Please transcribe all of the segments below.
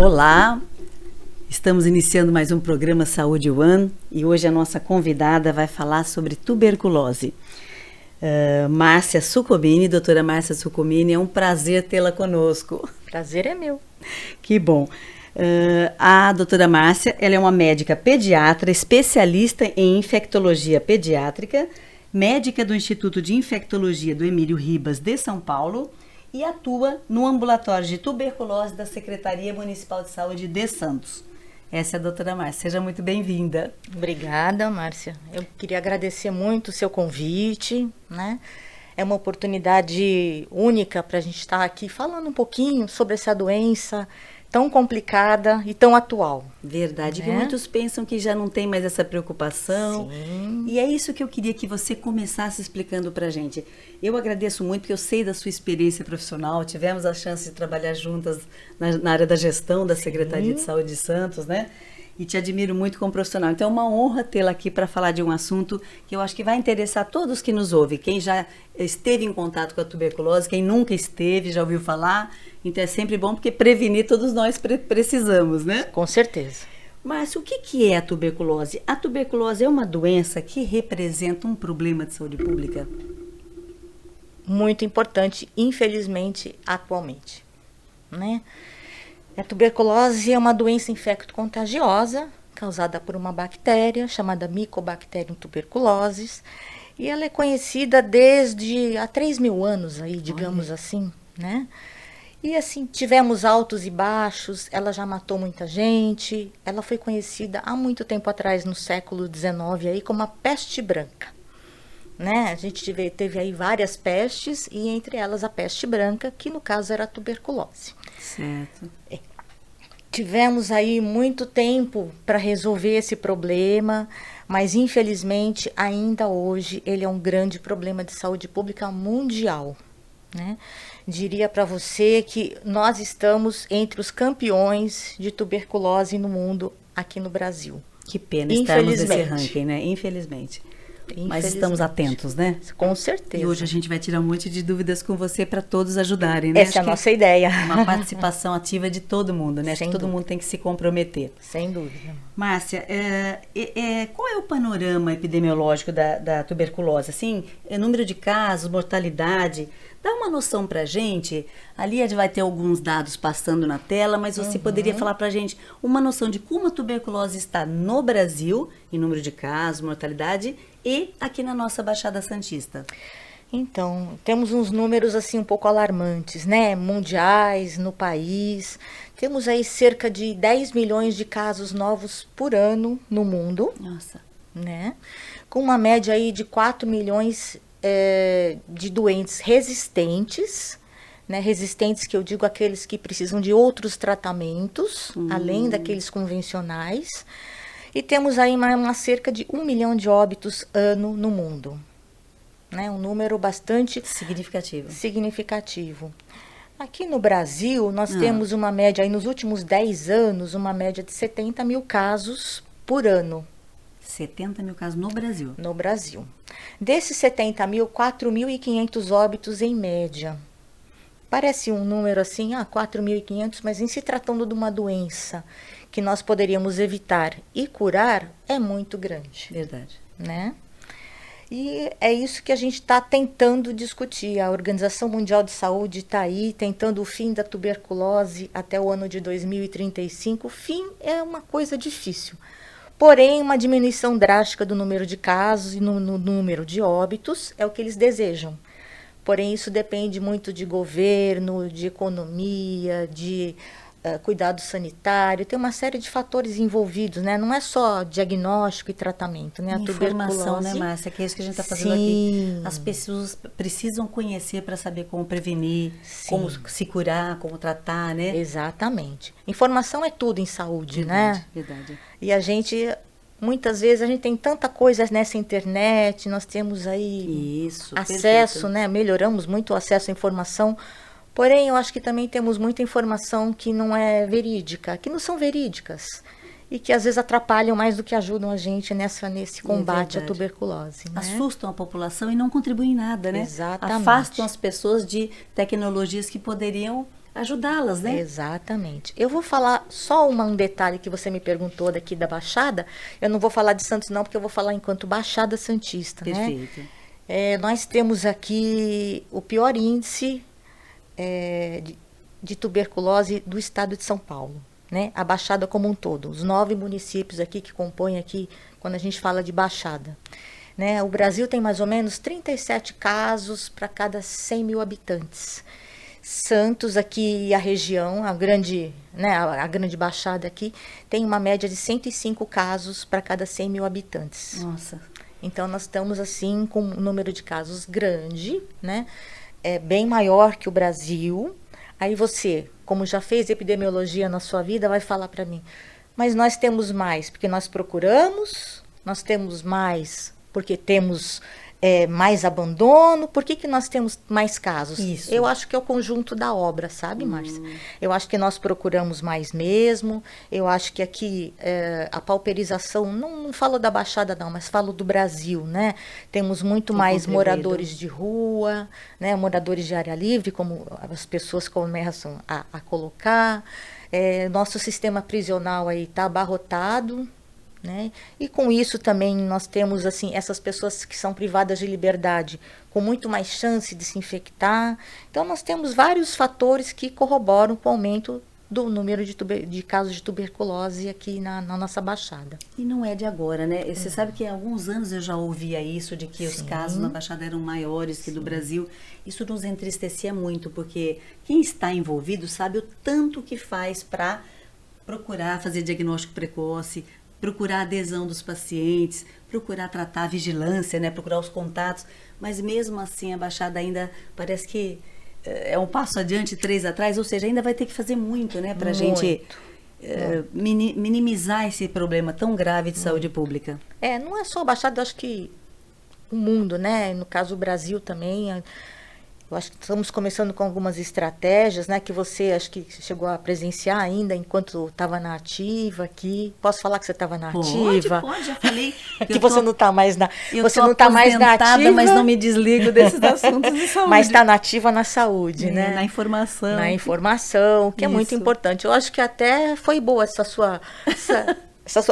Olá, estamos iniciando mais um programa Saúde One e hoje a nossa convidada vai falar sobre tuberculose. Márcia Sucomini, doutora Márcia Sucomini, é um prazer tê-la conosco. Prazer é meu. Que bom. A doutora Márcia, ela é uma médica pediatra, especialista em infectologia pediátrica, médica do Instituto de Infectologia do Emílio Ribas de São Paulo e atua no ambulatório de tuberculose da Secretaria Municipal de Saúde de Santos. Essa é a doutora Márcia, seja muito bem-vinda. Obrigada, Márcia. Eu queria agradecer muito o seu convite, né? É uma oportunidade única para a gente estar aqui falando um pouquinho sobre essa doença tão complicada e tão atual. Verdade, que muitos pensam que já não tem mais essa preocupação. Sim. E é isso que eu queria que você começasse explicando pra gente. Eu agradeço muito, porque eu sei da sua experiência profissional, tivemos a chance de trabalhar juntas na área da gestão da Secretaria de Saúde de Santos, né? E te admiro muito como profissional. Então é uma honra tê-la aqui para falar de um assunto que eu acho que vai interessar todos que nos ouvem. Quem já esteve em contato com a tuberculose, quem nunca esteve, já ouviu falar. Então é sempre bom, porque prevenir todos nós precisamos, né? Com certeza. Márcia, o que é a tuberculose? A tuberculose é uma doença que representa um problema de saúde pública? Muito importante, infelizmente, atualmente, né? A tuberculose é uma doença infecto-contagiosa causada por uma bactéria chamada Mycobacterium tuberculosis, e ela é conhecida desde há 3.000 anos aí, digamos assim, né? E assim, tivemos altos e baixos, ela já matou muita gente, ela foi conhecida há muito tempo atrás, no século XIX, aí, como a peste branca, né? A gente teve aí várias pestes, e entre elas a peste branca, que no caso era a tuberculose. Certo. Tivemos aí muito tempo para resolver esse problema, mas infelizmente ainda hoje ele é um grande problema de saúde pública mundial, né? Diria para você que nós estamos entre os campeões de tuberculose no mundo aqui no Brasil. Que pena estarmos nesse ranking, né? Infelizmente. Mas estamos atentos, né? Com certeza. E hoje a gente vai tirar um monte de dúvidas com você para todos ajudarem, né? Essa é a nossa ideia. Uma participação ativa de todo mundo, né? Acho que todo mundo tem que se comprometer. Sem dúvida. Márcia, qual é o panorama epidemiológico da tuberculose? Assim, número de casos, mortalidade... Dá uma noção pra gente, ali a gente vai ter alguns dados passando na tela, mas você poderia falar pra gente uma noção de como a tuberculose está no Brasil, em número de casos, mortalidade, e aqui na nossa Baixada Santista. Então, temos uns números assim um pouco alarmantes, né? Mundiais, no país. Temos aí cerca de 10 milhões de casos novos por ano no mundo. Nossa. Né? Com uma média aí de 4 milhões de doentes resistentes, né? Resistentes que eu digo aqueles que precisam de outros tratamentos, além daqueles convencionais. E temos aí uma cerca de 1 milhão de óbitos ano no mundo. Né? Um número bastante significativo. Aqui no Brasil, nós temos uma média, aí nos últimos 10 anos, uma média de 70 mil casos por ano. 70 mil casos no Brasil? No Brasil. Desses 70 mil, 4.500 óbitos em média. Parece um número assim, 4.500, mas em se tratando de uma doença que nós poderíamos evitar e curar, é muito grande. Verdade. Né? E é isso que a gente está tentando discutir. A Organização Mundial de Saúde está aí tentando o fim da tuberculose até o ano de 2035. O fim é uma coisa difícil. Porém, uma diminuição drástica do número de casos e no número de óbitos é o que eles desejam. Porém, isso depende muito de governo, de economia, de cuidado sanitário. Tem uma série de fatores envolvidos, né? Não é só diagnóstico e tratamento, né? A informação, né, Márcia? Que é isso que a gente está fazendo aqui. As pessoas precisam conhecer para saber como prevenir, como se curar, como tratar, né? Exatamente. Informação é tudo em saúde, né? Verdade. E a gente... Muitas vezes a gente tem tanta coisa nessa internet, nós temos aí acesso, né? Melhoramos muito o acesso à informação. Porém, eu acho que também temos muita informação que não é verídica, que não são verídicas. E que às vezes atrapalham mais do que ajudam a gente nesse combate à tuberculose. Né? Assustam a população e não contribuem em nada, né? Exatamente. Afastam as pessoas de tecnologias que poderiam ajudá-las, né? Exatamente. Eu vou falar só um detalhe que você me perguntou daqui da Baixada. Eu não vou falar de Santos não, porque eu vou falar enquanto Baixada Santista, né? Perfeito. Nós temos aqui o pior índice de tuberculose do estado de São Paulo, né? A Baixada como um todo, os 9 municípios aqui que compõem aqui, quando a gente fala de Baixada, né? O Brasil tem mais ou menos 37 casos para cada 100 mil habitantes. Santos aqui, a região, a grande Baixada aqui, tem uma média de 105 casos para cada 100 mil habitantes. Nossa. Então, nós estamos, assim, com um número de casos grande, né? Bem maior que o Brasil. Aí você, como já fez epidemiologia na sua vida, vai falar para mim, mas nós temos mais porque nós procuramos, nós temos mais porque temos mais abandono, por que nós temos mais casos? Isso. Eu acho que é o conjunto da obra, sabe, Márcia? Eu acho que nós procuramos mais mesmo, eu acho que aqui a pauperização, não falo da Baixada não, mas falo do Brasil, né? Temos muito mais moradores de rua, né? Moradores de área livre, como as pessoas começam a colocar. Nosso sistema prisional aí está abarrotado, né? E com isso também nós temos assim essas pessoas que são privadas de liberdade com muito mais chance de se infectar. Então nós temos vários fatores que corroboram com o aumento do número de casos de tuberculose aqui na nossa Baixada. E não é de agora, né? Você sabe que há alguns anos eu já ouvia isso, de que os casos na Baixada eram maiores que do Brasil. Isso nos entristecia muito, porque quem está envolvido sabe o tanto que faz para procurar fazer diagnóstico precoce, procurar a adesão dos pacientes, procurar tratar a vigilância, né? Procurar os contatos, mas mesmo assim a Baixada ainda parece que é um passo adiante, 3 atrás, ou seja, ainda vai ter que fazer muito, né? Para a gente minimizar esse problema tão grave de saúde pública. Não é só a Baixada, eu acho que o mundo, né? No caso o Brasil também. Eu acho que estamos começando com algumas estratégias, né? Que você acho que chegou a presenciar ainda enquanto estava na ativa aqui. Posso falar que você estava na ativa? Pode, já falei. Que você não está mais na. Você não está mais na ativa, mas não me desligo desses assuntos de saúde. Mas está na ativa na saúde, né? Na informação. Na informação, que é muito importante. Eu acho que até foi boa essa sua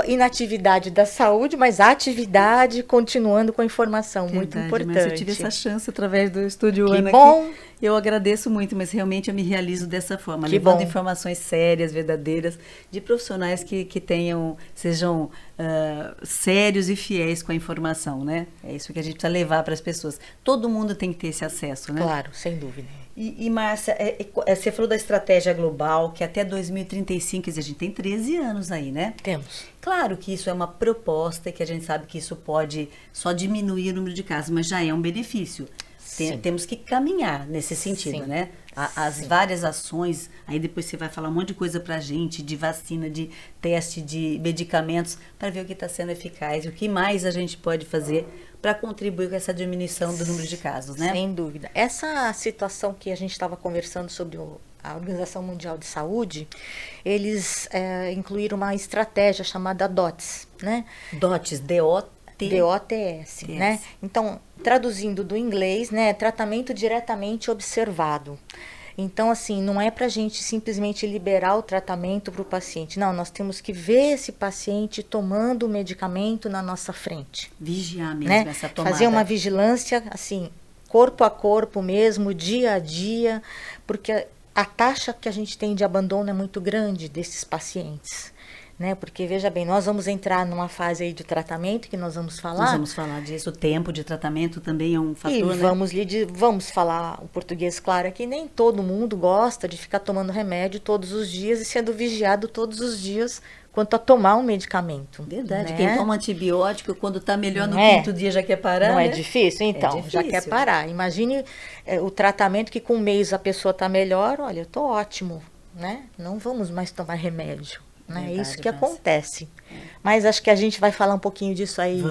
inatividade da saúde, mas a atividade continuando com a informação, muito importante. Mas eu tive essa chance através do Estúdio Ana. Que bom! Eu agradeço muito, mas realmente eu me realizo dessa forma, levando informações sérias, verdadeiras, de profissionais que sejam sérios e fiéis com a informação, né? É isso que a gente precisa levar para as pessoas. Todo mundo tem que ter esse acesso, né? Claro, sem dúvida. E Márcia, você falou da estratégia global, que até 2035, a gente tem 13 anos aí, né? Temos. Claro que isso é uma proposta, que a gente sabe que isso pode só diminuir o número de casos, mas já é um benefício. Temos que caminhar nesse sentido, né? As várias ações, aí depois você vai falar um monte de coisa pra gente, de vacina, de teste, de medicamentos, para ver o que está sendo eficaz, o que mais a gente pode fazer para contribuir com essa diminuição do número de casos, né? Sem dúvida. Essa situação que a gente estava conversando sobre a Organização Mundial de Saúde, eles incluíram uma estratégia chamada DOTS, né? DOTS, D-O-T-S, né? Então, traduzindo do inglês, né? Tratamento diretamente observado. Então, assim, não é para a gente simplesmente liberar o tratamento para o paciente. Não, nós temos que ver esse paciente tomando o medicamento na nossa frente. Vigiar mesmo, né? Essa tomada. Fazer uma vigilância, assim, corpo a corpo mesmo, dia a dia, porque a taxa que a gente tem de abandono é muito grande desses pacientes. Né? Porque, veja bem, nós vamos entrar numa fase aí de tratamento que nós vamos falar. Nós vamos falar disso, o tempo de tratamento também é um fator, e né? Vamos falar o português claro aqui, nem todo mundo gosta de ficar tomando remédio todos os dias e sendo vigiado todos os dias quanto a tomar um medicamento. Verdade, né? Quem toma antibiótico, quando está melhor no quinto dia já quer parar, Não né? é difícil? Então, já quer parar. Imagine o tratamento que com um mês a pessoa está melhor, olha, eu estou ótimo, né? Não vamos mais tomar remédio. É isso que acontece. Mas acho que a gente vai falar um pouquinho disso aí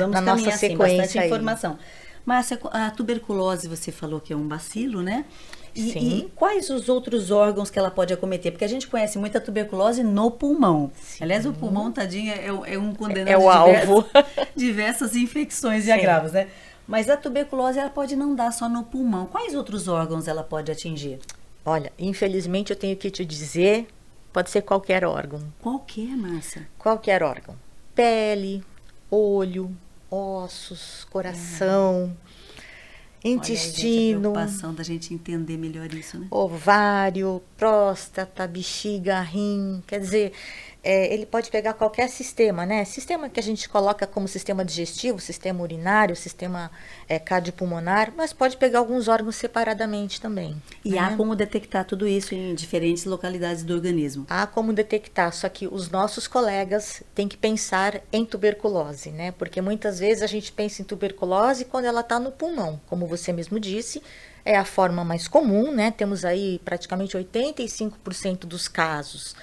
na nossa sequência. Bastante informação. Márcia, a tuberculose você falou que é um bacilo, né? E quais os outros órgãos que ela pode acometer? Porque a gente conhece muita tuberculose no pulmão. Sim. Aliás, o pulmão, tadinha, é um condenado é o alvo. Diversas infecções e agravos, né? Mas a tuberculose ela pode não dar só no pulmão. Quais outros órgãos ela pode atingir? Olha, infelizmente eu tenho que te dizer, pode ser qualquer órgão. Qualquer, Márcia. Qualquer órgão. Pele, olho, ossos, coração, intestino, Olha, a preocupação da gente entender melhor isso, né? ovário, próstata, bexiga, rim. Quer dizer, ele pode pegar qualquer sistema, né? Sistema que a gente coloca como sistema digestivo, sistema urinário, sistema cardiopulmonar, mas pode pegar alguns órgãos separadamente também. E né? há como detectar tudo isso em diferentes localidades do organismo. Há como detectar, só que os nossos colegas têm que pensar em tuberculose, né? Porque muitas vezes a gente pensa em tuberculose quando ela está no pulmão, como você mesmo disse, é a forma mais comum, né? Temos aí praticamente 85% dos casos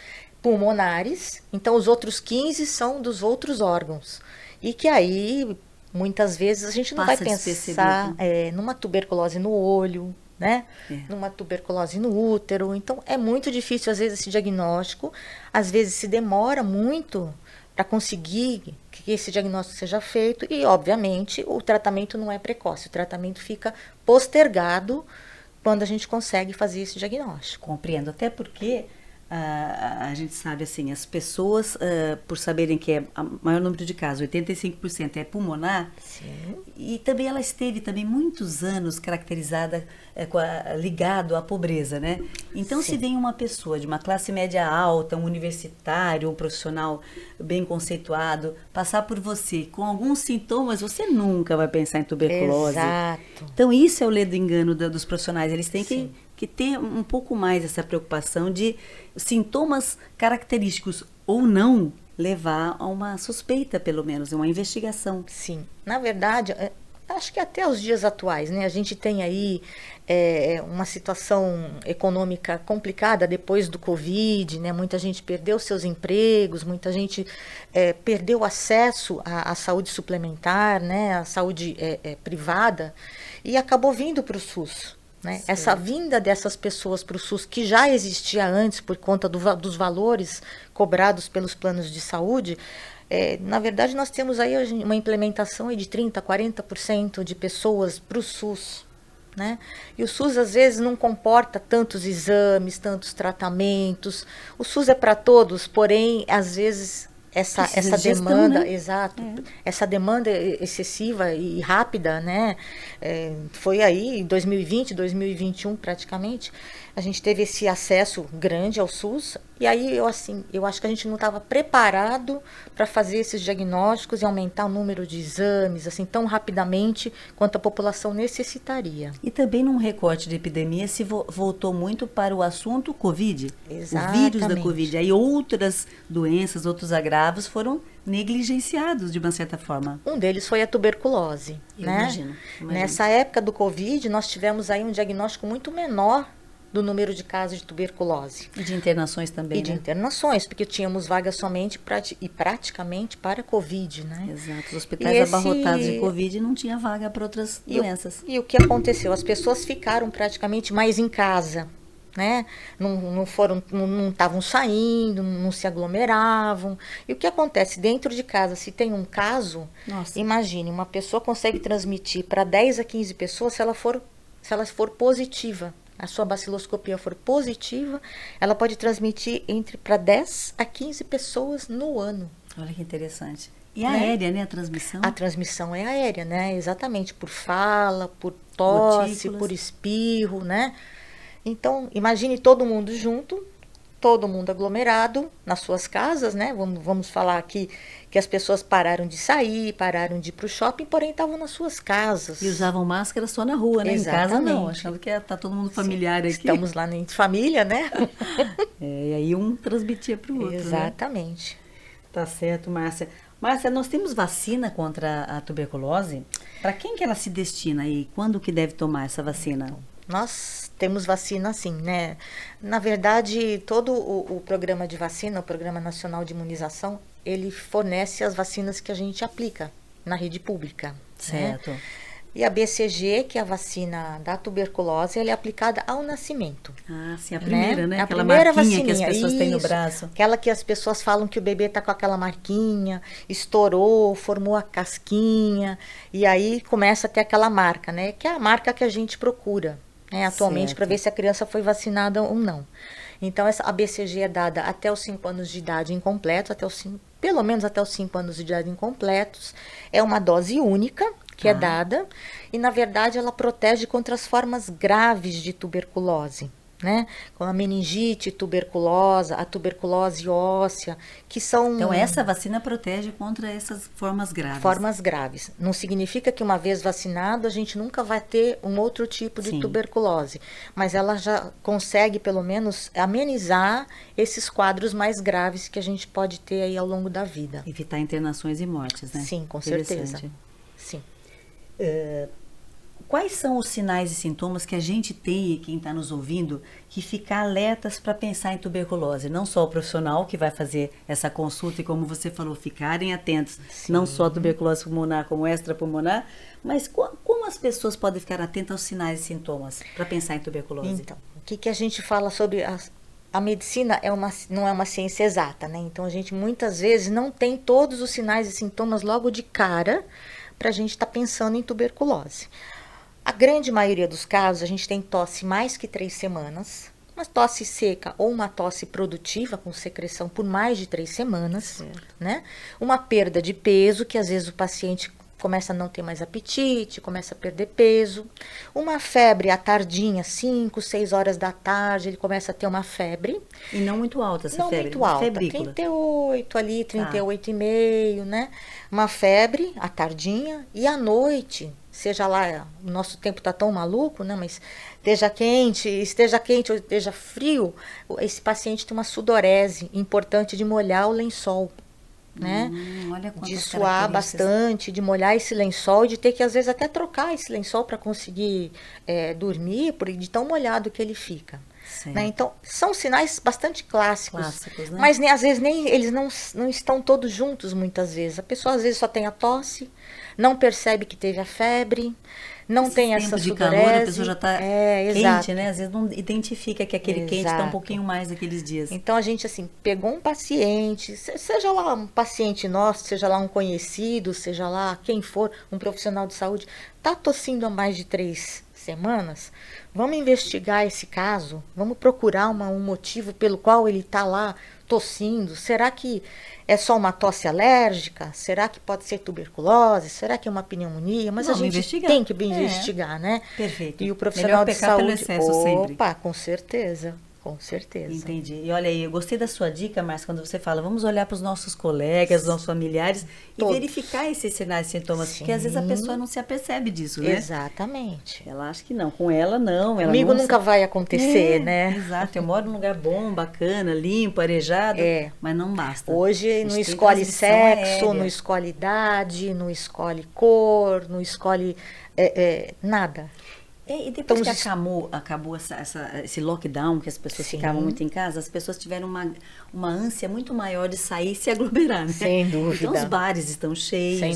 pulmonares, então os outros 15 são dos outros órgãos. E que aí, muitas vezes, a gente não vai pensar numa tuberculose no olho, né? Numa tuberculose no útero. Então, é muito difícil, às vezes, esse diagnóstico. Às vezes, se demora muito para conseguir que esse diagnóstico seja feito. E, obviamente, o tratamento não é precoce. O tratamento fica postergado quando a gente consegue fazer esse diagnóstico. Compreendo. Até porque a gente sabe, assim, as pessoas, por saberem que é o maior número de casos, 85% é pulmonar. Sim. E também ela esteve também muitos anos caracterizada, ligado à pobreza, né? Então, Sim. se vem uma pessoa de uma classe média alta, um universitário, um profissional bem conceituado, passar por você com alguns sintomas, você nunca vai pensar em tuberculose. Exato. Então, isso é o ledo engano dos profissionais. Eles têm que ter um pouco mais essa preocupação de sintomas característicos ou não levar a uma suspeita, pelo menos, uma investigação. Sim. Na verdade, acho que até os dias atuais, né? A gente tem aí uma situação econômica complicada depois do Covid, né? Muita gente perdeu seus empregos, muita gente perdeu acesso à saúde suplementar, né? À saúde privada, e acabou vindo para o SUS. Né? Essa vinda dessas pessoas para o SUS, que já existia antes por conta dos valores cobrados pelos planos de saúde, na verdade nós temos aí uma implementação aí de 30%, 40% de pessoas para o SUS. Né? E o SUS às vezes não comporta tantos exames, tantos tratamentos. O SUS é para todos, porém às vezes essa demanda, né? Exato, essa demanda excessiva e rápida, né? Foi aí em 2020, 2021 praticamente, a gente teve esse acesso grande ao SUS, e aí eu acho que a gente não estava preparado para fazer esses diagnósticos e aumentar o número de exames assim tão rapidamente quanto a população necessitaria. E também num recorte de epidemia se voltou muito para o assunto Covid, Exatamente. O vírus da Covid. Aí outras doenças, outros agravos foram negligenciados de uma certa forma. Um deles foi a tuberculose. Né? Imagino. Nessa época do Covid, nós tivemos aí um diagnóstico muito menor do número de casos de tuberculose. E de internações também, E de internações, porque tínhamos vagas somente praticamente para Covid, né? Exato. Os hospitais abarrotados de Covid não tinha vaga para outras doenças. E o que aconteceu? As pessoas ficaram praticamente mais em casa, né? Não estavam saindo, não se aglomeravam. E o que acontece? Dentro de casa, se tem um caso, imagine, uma pessoa consegue transmitir para 10 a 15 pessoas se ela for positiva. A sua baciloscopia for positiva, ela pode transmitir para 10 a 15 pessoas no ano. Olha que interessante. E aérea, né, a transmissão? A transmissão é aérea, né? Exatamente, por fala, por tosse, por espirro, né? Então, imagine todo mundo junto, todo mundo aglomerado nas suas casas, né? Vamos falar aqui que as pessoas pararam de sair, pararam de ir para o shopping, porém estavam nas suas casas. E usavam máscara só na rua, né? Exatamente. Em casa não, achando que tá todo mundo familiar aqui. Estamos lá em família, né? E aí um transmitia para o outro, exatamente. Né? Tá certo, Márcia. Márcia, nós temos vacina contra a tuberculose? Para quem que ela se destina e quando que deve tomar essa vacina? Então, nós temos vacina assim, né? Na verdade, todo o programa de vacina, o Programa Nacional de Imunização, ele fornece as vacinas que a gente aplica na rede pública. Certo. Né? E a BCG, que é a vacina da tuberculose, ela é aplicada ao nascimento. Ah, sim, a primeira, né? Aquela primeira marquinha vacininha, que as pessoas têm no braço. Aquela que as pessoas falam que o bebê está com aquela marquinha, estourou, formou a casquinha, e aí começa a ter aquela marca, né? Que é a marca que a gente procura. né, atualmente, para Certo. ver se a criança foi vacinada ou não. Então, a BCG é dada até os 5 anos de idade incompletos, pelo menos até os 5 anos de idade incompletos. É uma dose única que é dada e, na verdade, ela protege contra as formas graves de tuberculose, né? Como a meningite tuberculosa, a tuberculose óssea, que são... Então, essa vacina protege contra essas formas graves. Formas graves. Não significa que uma vez vacinado a gente nunca vai ter um outro tipo de Sim. tuberculose, mas ela já consegue pelo menos amenizar esses quadros mais graves que a gente pode ter aí ao longo da vida. Evitar internações e mortes, né? Sim, com certeza. Interessante. Sim. Quais são os sinais e sintomas que a gente tem, e quem está nos ouvindo, que ficar alertas para pensar em tuberculose? Não só o profissional que vai fazer essa consulta e, como você falou, ficarem atentos, Sim. não só a tuberculose pulmonar como extrapulmonar, mas como as pessoas podem ficar atentas aos sinais e sintomas para pensar em tuberculose? Então, o que a gente fala sobre a medicina não é uma ciência exata, né? Então, a gente muitas vezes não tem todos os sinais e sintomas logo de cara para a gente estar pensando em tuberculose. A grande maioria dos casos, a gente tem tosse mais que 3 semanas, uma tosse seca ou uma tosse produtiva com secreção por mais de 3 semanas, né? Uma perda de peso, que às vezes o paciente começa a não ter mais apetite, começa a perder peso. Uma febre à tardinha, 5, 6 horas da tarde, ele começa a ter uma febre. E não muito alta essa Não febre? muito alta, Febrícula. 38 ali, 38,5, né? Uma febre à tardinha e à noite, seja lá, o nosso tempo tá tão maluco, né? Mas esteja quente ou esteja frio, esse paciente tem uma sudorese importante de molhar o lençol, né? Olha quantas De suar características. bastante, de molhar esse lençol, de ter que às vezes até trocar esse lençol para conseguir dormir, de tão molhado que ele fica. Certo. Né? Então, são sinais bastante clássicos, Clássicos, né? mas às vezes eles não estão todos juntos muitas vezes. A pessoa às vezes só tem a tosse, não percebe que teve a febre, não tem essa Tempo de sudorese. calor, a pessoa já está quente, exato. né? Às vezes não identifica que aquele quente está um Exato. pouquinho mais naqueles dias. Então, a gente, assim, pegou um paciente, seja lá um paciente nosso, seja lá um conhecido, seja lá quem for, um profissional de saúde, está tossindo há mais de 3 semanas, vamos investigar esse caso, vamos procurar um motivo pelo qual ele está lá tossindo. Será que é só uma tosse alérgica? Será que pode ser tuberculose? Será que é uma pneumonia? Mas Vamos a gente investigar. tem que investigar, né? Perfeito. E o profissional Melhor de pecar pelo saúde... excesso sempre. Opa, com certeza. Com certeza. Entendi. E olha aí, eu gostei da sua dica, Márcia, quando você fala, vamos olhar para os nossos colegas, os nossos familiares Todos. e verificar esses sinais e sintomas, porque às vezes a Sim. pessoa não se apercebe disso, né? Exatamente. Ela acha que não, com ela não. Ela Comigo não nunca vai acontecer, né? Exato, eu moro num lugar bom, bacana, limpo, arejado, É. mas não basta. A Hoje gente não tem escolhe transmissão sexo, aérea. não escolhe idade, não escolhe cor, não escolhe nada. E depois Então, que acabou esse lockdown, que as pessoas Sim. ficavam muito em casa, as pessoas tiveram uma ânsia muito maior de sair e se aglomerar, né? Sem dúvida. Então os bares estão cheios, Sem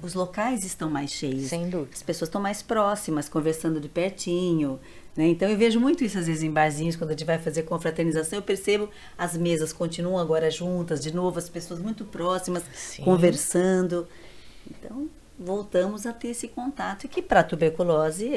os locais estão mais cheios. Sem dúvida. As pessoas estão mais próximas, conversando de pertinho, né? Então eu vejo muito isso às vezes em barzinhos, quando a gente vai fazer confraternização, eu percebo as mesas continuam agora juntas, de novo, as pessoas muito próximas, Sim. conversando. Então, voltamos a ter esse contato, e que para tuberculose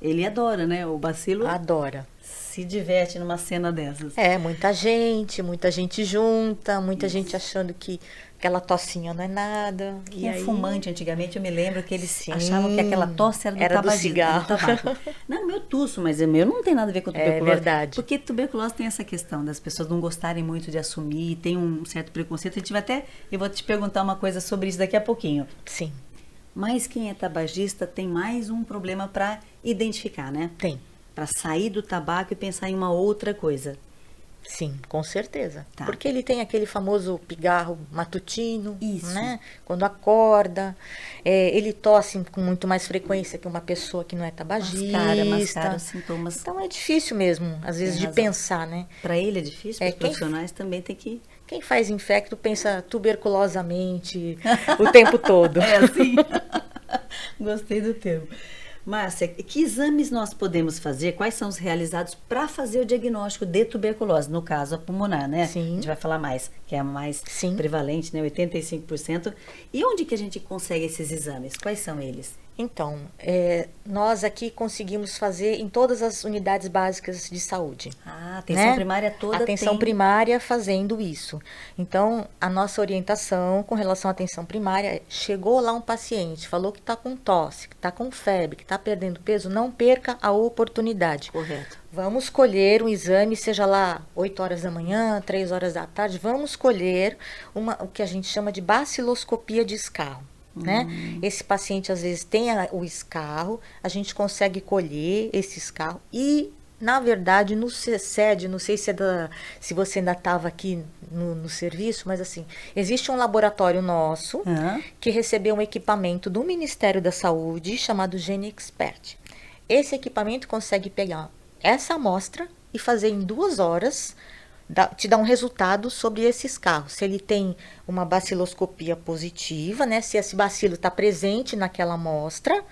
ele adora, né? O bacilo Adora. se diverte numa cena dessas. Muita gente junta, muita gente achando que aquela tossinha não é nada. Quem e é aí... fumante antigamente, eu me lembro que eles Sim. achavam que aquela tosse era do Era do tabagismo, cigarro. do tabaco. Não, meu tuço, mas o meu não tem nada a ver com tuberculose. verdade. Porque tuberculose tem essa questão das pessoas não gostarem muito de assumir, tem um certo preconceito. Eu vou te perguntar uma coisa sobre isso daqui a pouquinho. Sim, Mas quem é tabagista tem mais um problema para identificar, né? tem. Para sair do tabaco e pensar em uma outra coisa. Sim, com certeza. Tá. Porque ele tem aquele famoso pigarro matutino, Isso. né? Quando acorda, ele tosse com muito mais frequência que uma pessoa que não é tabagista. Mascara os sintomas. Então é difícil mesmo, às vezes, Tem de razão. pensar, né? Para ele é difícil, para os quem- profissionais também tem que... Quem faz infecto pensa tuberculosamente o tempo todo. É assim? Gostei do termo. Márcia, que exames nós podemos fazer? Quais são os realizados para fazer o diagnóstico de tuberculose? No caso, a pulmonar, né? Sim. A gente vai falar mais, que é a mais Sim. prevalente, né? 85%. E onde que a gente consegue esses exames? Quais são eles? Então, nós aqui conseguimos fazer em todas as unidades básicas de saúde. A atenção primária toda atenção tem... primária fazendo isso. Então, a nossa orientação com relação à atenção primária é, chegou lá um paciente, falou que está com tosse, que está com febre, que está perdendo peso, não perca a oportunidade. Correto. Vamos colher um exame, seja lá 8 horas da manhã, 3 horas da tarde, vamos colher o que a gente chama de baciloscopia de escarro. Né? Esse paciente às vezes tem o escarro, a gente consegue colher esse escarro e, na verdade, no CECED, não sei se você ainda estava aqui no serviço, mas assim, existe um laboratório nosso que recebeu um equipamento do Ministério da Saúde chamado GeneXpert. Esse equipamento consegue pegar essa amostra e fazer em 2 horas te dá um resultado sobre esse escarro. Se ele tem uma baciloscopia positiva, né? Se esse bacilo está presente naquela amostra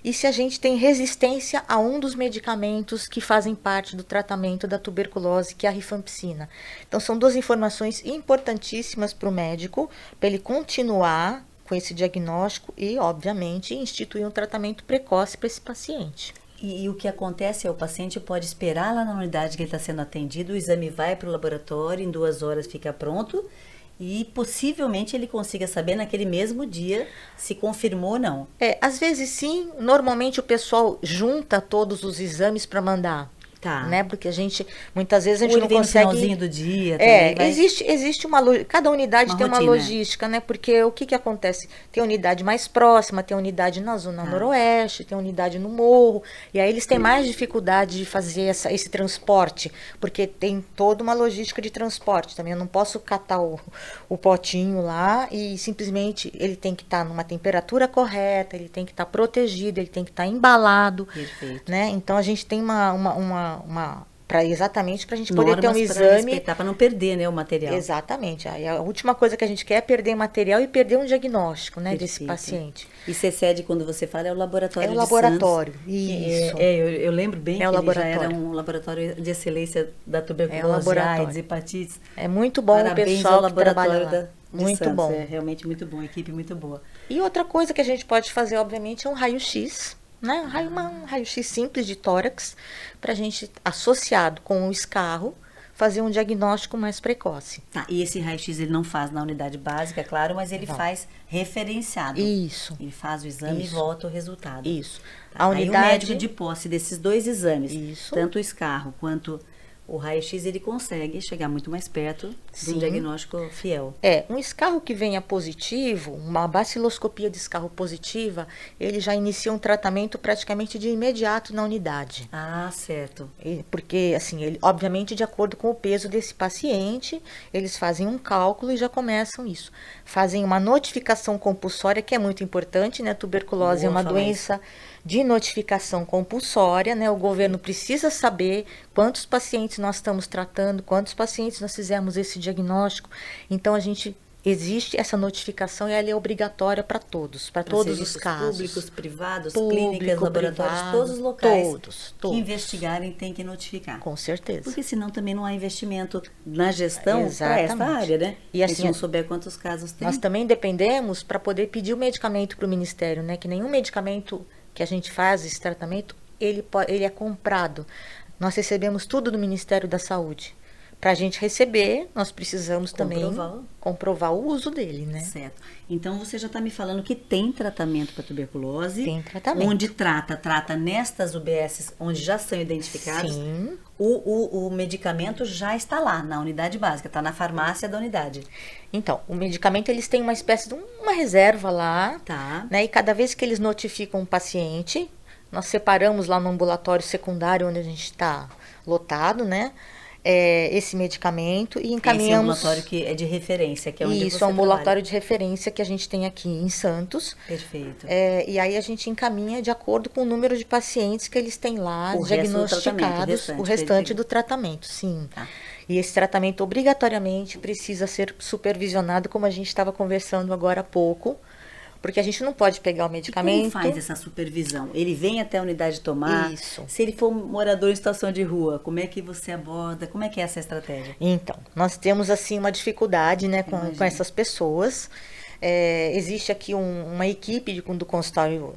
e se a gente tem resistência a um dos medicamentos que fazem parte do tratamento da tuberculose, que é a rifampicina. Então, são 2 informações importantíssimas para o médico, para ele continuar com esse diagnóstico e, obviamente, instituir um tratamento precoce para esse paciente. E o que acontece é o paciente pode esperar lá na unidade que ele está sendo atendido, o exame vai para o laboratório, em 2 horas fica pronto e possivelmente ele consiga saber naquele mesmo dia se confirmou ou não. Às vezes sim, normalmente o pessoal junta todos os exames para mandar. Tá. Né? Porque muitas vezes a gente não consegue... no finalzinho do dia também existe uma... Cada unidade tem uma logística, né? Porque o que acontece? Tem unidade mais próxima, tem unidade na zona noroeste, tem unidade no morro, e aí eles têm mais dificuldade de fazer esse transporte, porque tem toda uma logística de transporte também. Eu não posso catar o potinho lá e simplesmente ele tem que estar numa temperatura correta, ele tem que estar protegido, ele tem que estar embalado. Perfeito. Né? Então a gente tem exatamente para a gente poder ter um exame para não perder, né, o material. Exatamente. Aí a última coisa que a gente quer é perder material e perder um diagnóstico, né, desse paciente. E CECED, quando você fala, é o laboratório de laboratório, Santos. Isso. Eu lembro bem que ele já era um laboratório de excelência da tuberculose, AIDS, hepatites. É muito bom. Parabéns o pessoal ao laboratório de muito Santos. bom. É realmente muito bom, equipe muito boa. E outra coisa que a gente pode fazer, obviamente, é um raio-x. Né? Um raio-x simples de tórax, para a gente, associado com o escarro, fazer um diagnóstico mais precoce. Tá, e esse raio-x ele não faz na unidade básica, claro, mas ele faz referenciado. Isso. Ele faz o exame e volta o resultado. Isso. Tá. Aí o médico de posse desses 2 exames, tanto o escarro quanto o raio-x, ele consegue chegar muito mais perto de um diagnóstico fiel. Um escarro que venha positivo, uma baciloscopia de escarro positiva, ele já inicia um tratamento praticamente de imediato na unidade. Ah, certo. Porque, assim, obviamente, de acordo com o peso desse paciente, eles fazem um cálculo e já começam isso. Fazem uma notificação compulsória, que é muito importante, né? Tuberculose é uma doença de notificação compulsória, né? O governo precisa saber quantos pacientes nós estamos tratando, quantos pacientes nós fizemos esse diagnóstico. Então, existe essa notificação e ela é obrigatória para todos os casos. Públicos, privados, clínicas, laboratórios, todos os locais que investigarem têm que notificar. Com certeza. Porque senão também não há investimento na gestão para essa área, né? E assim, se não souber quantos casos tem. Nós também dependemos para poder pedir o medicamento para o Ministério, né? Que nenhum medicamento que a gente faz esse tratamento, ele é comprado. Nós recebemos tudo do Ministério da Saúde. Para a gente receber, nós precisamos também comprovar o uso dele, né? Certo. Então, você já está me falando que tem tratamento para tuberculose. Tem tratamento. Onde trata nestas UBSs, onde já são identificados. Sim. O medicamento já está lá, na unidade básica, está na farmácia da unidade. Então, o medicamento, eles têm uma espécie de uma reserva lá. Tá. Né? E cada vez que eles notificam um paciente, nós separamos lá no ambulatório secundário, onde a gente está lotado, né? Esse medicamento e encaminhamos... Esse ambulatório que é de referência, que é onde Isso, é um ambulatório de referência que a gente tem aqui em Santos. Perfeito. E aí a gente encaminha de acordo com o número de pacientes que eles têm lá diagnosticados, o restante do tratamento, sim. Tá. E esse tratamento obrigatoriamente precisa ser supervisionado, como a gente estava conversando agora há pouco, porque a gente não pode pegar o medicamento... E como faz essa supervisão? Ele vem até a unidade tomar? Isso. Se ele for morador em situação de rua, como é que você aborda? Como é que é essa estratégia? Então, nós temos assim uma dificuldade, né, com essas pessoas. existe aqui uma equipe do consultório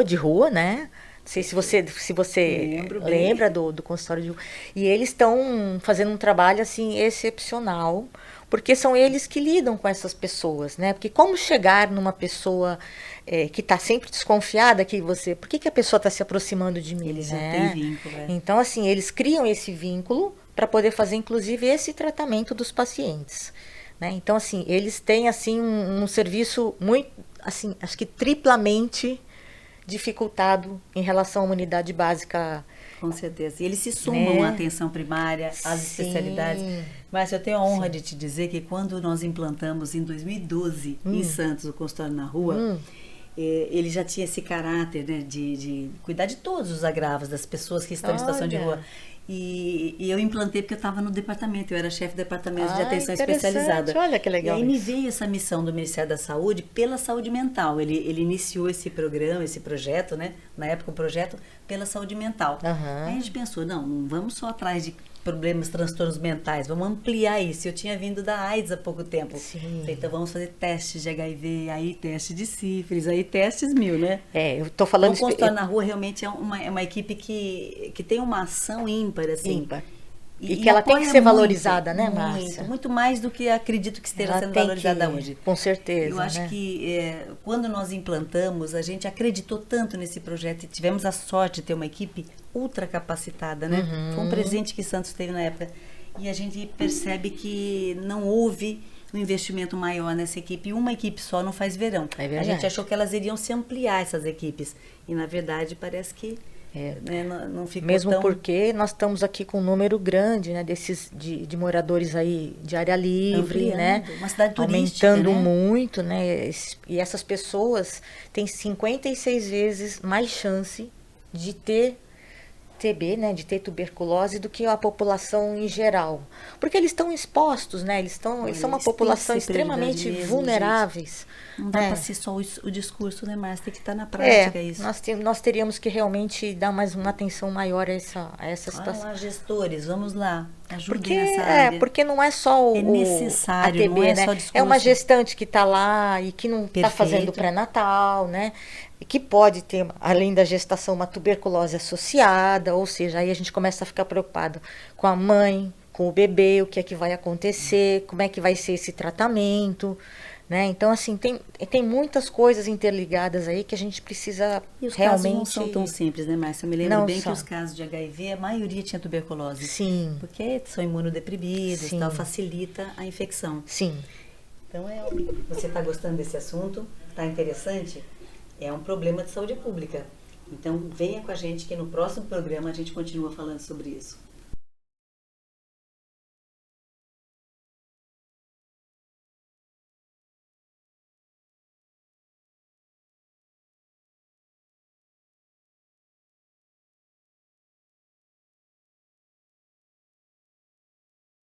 de rua, né? Não sei se você lembra do consultório de rua. E eles estão fazendo um trabalho assim excepcional, porque são eles que lidam com essas pessoas, né? Porque como chegar numa pessoa que está sempre desconfiada por que a pessoa está se aproximando de mim? Eles né? já têm vínculo. Então, assim, eles criam esse vínculo para poder fazer, inclusive, esse tratamento dos pacientes. Né? Então, assim, eles têm assim um serviço muito, assim, acho que triplamente dificultado em relação à unidade básica. Com certeza. E eles se sumam à atenção primária, às especialidades. Mas eu tenho a honra de te dizer que quando nós implantamos em 2012 em Santos o consultório na rua, ele já tinha esse caráter, né, de cuidar de todos os agravos das pessoas que estão em situação de rua. E eu implantei porque eu estava no departamento, eu era chefe do departamento de atenção especializada. Olha que legal. E aí me veio essa missão do Ministério da Saúde pela saúde mental. Ele iniciou esse programa, esse projeto, né? Na época o projeto pela saúde mental. Aí a gente pensou, não vamos só atrás de problemas, transtornos mentais, vamos ampliar isso. Eu tinha vindo da AIDS há pouco tempo. Então vamos fazer testes de HIV, aí teste de sífilis, aí testes mil, né? Eu tô falando... O consultório na rua realmente é uma equipe que tem uma ação ímpar, assim. Ímpar. E que ela tem que ser valorizada, né, Márcia? Muito mais do que acredito que esteja sendo valorizada hoje. Com certeza. Eu acho que quando nós implantamos, a gente acreditou tanto nesse projeto e tivemos a sorte de ter uma equipe ultra capacitada, né? Foi um presente que Santos teve na época. E a gente percebe que não houve um investimento maior nessa equipe. E uma equipe só não faz verão. A gente achou que elas iriam se ampliar, essas equipes. E, na verdade, parece que né, não ficou mesmo porque nós estamos aqui com um número grande, né, de moradores aí de área livre, né, uma cidade turística, aumentando né? muito, né, e essas pessoas têm 56 vezes mais chance de ter TB, né, de ter tuberculose do que a população em geral, porque eles estão expostos, né, eles são uma população extremamente vulneráveis. Não dá para ser só o discurso, né, Márcia? Tem que estar na prática isso. Nós teríamos que realmente dar mais uma atenção maior a essa situação. Lá, gestores, vamos lá, ajudem nessa área. Porque não é só necessário, a TB, não é né? só discurso. É uma gestante que está lá e que não está fazendo pré-natal, né? E que pode ter, além da gestação, uma tuberculose associada, ou seja, aí a gente começa a ficar preocupado com a mãe, com o bebê, o que é que vai acontecer, como é que vai ser esse tratamento, né? Então, assim, tem muitas coisas interligadas aí que a gente precisa e os realmente... casos não são tão simples, né, Márcia? Eu me lembro bem que os casos de HIV, a maioria tinha tuberculose. Sim. Porque são imunodeprimidos, tal, facilita a infecção. Sim. Então, você está gostando desse assunto? Está interessante? É um problema de saúde pública. Então, venha com a gente que no próximo programa a gente continua falando sobre isso.